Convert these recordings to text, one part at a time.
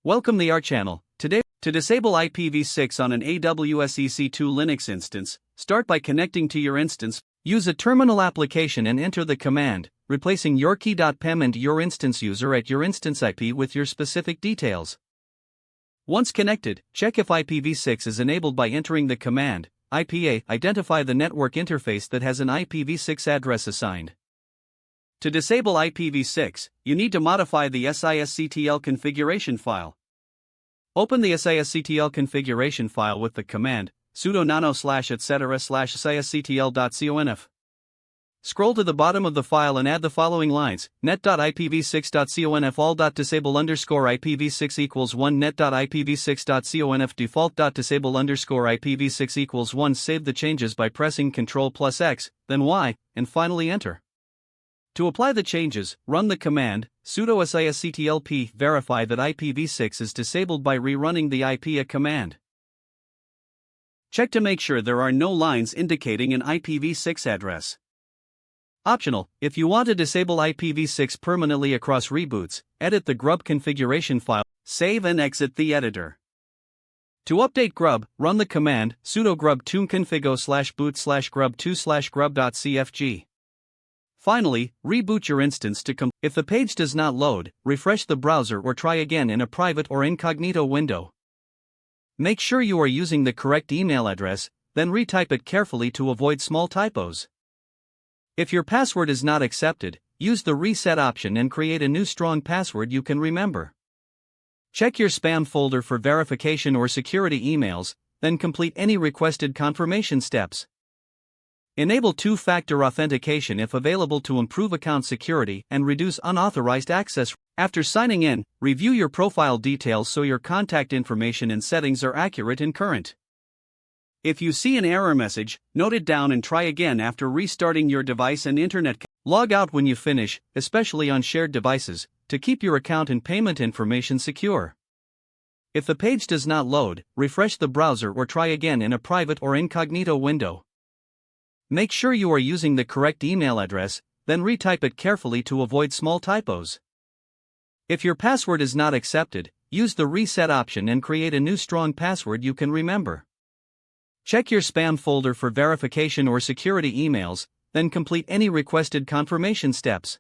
Welcome to our channel. Today, to disable IPv6 on an AWS EC2 Linux instance, start by connecting to your instance. Use a terminal application and enter the command, replacing your key.pem and your instance user at your instance IP with your specific details. Once connected, check if IPv6 is enabled by entering the command, IPA. Identify the network interface that has an IPv6 address assigned. To disable IPv6, you need to modify the sysctl configuration file. Open the sysctl configuration file with the command sudo nano/etc/sysctl.conf. Scroll to the bottom of the file and add the following lines: net.ipv6.conf all.disable_IPv6 equals 1 net.ipv6.conf default.disable IPv6 equals 1. Save the changes by pressing Ctrl+X, then Y, and finally enter. To apply the changes, run the command sudo sysctlp. Verify that IPv6 is disabled by rerunning the IPA command. Check to make sure there are no lines indicating an IPv6 address. Optional: if you want to disable IPv6 permanently across reboots, edit the grub configuration file, save and exit the editor. To update grub, run the command sudo grub toon-config/boot/grub2/grub.cfg. Finally, reboot your instance to If the page does not load, refresh the browser or try again in a private or incognito window. Make sure you are using the correct email address, then retype it carefully to avoid small typos. If your password is not accepted, use the reset option and create a new strong password you can remember. Check your spam folder for verification or security emails, then complete any requested confirmation steps. Enable two-factor authentication if available to improve account security and reduce unauthorized access. After signing in, review your profile details so your contact information and settings are accurate and current. If you see an error message, note it down and try again after restarting your device and internet. Log out when you finish, especially on shared devices, to keep your account and payment information secure. If the page does not load, refresh the browser or try again in a private or incognito window. Make sure you are using the correct email address, then retype it carefully to avoid small typos. If your password is not accepted, use the reset option and create a new strong password you can remember. Check your spam folder for verification or security emails, then complete any requested confirmation steps.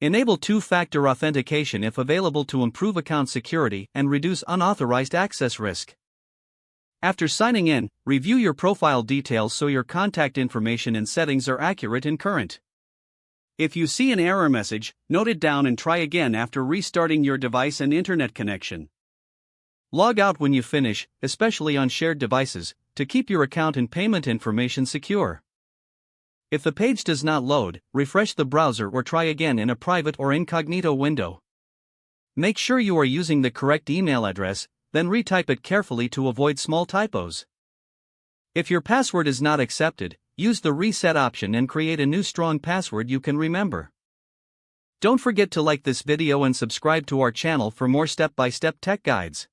Enable two-factor authentication if available to improve account security and reduce unauthorized access risk. After signing in, review your profile details so your contact information and settings are accurate and current. If you see an error message, note it down and try again after restarting your device and internet connection. Log out when you finish, especially on shared devices, to keep your account and payment information secure. If the page does not load, refresh the browser or try again in a private or incognito window. Make sure you are using the correct email address, then retype it carefully to avoid small typos. If your password is not accepted, use the reset option and create a new strong password you can remember. Don't forget to like this video and subscribe to our channel for more step-by-step tech guides.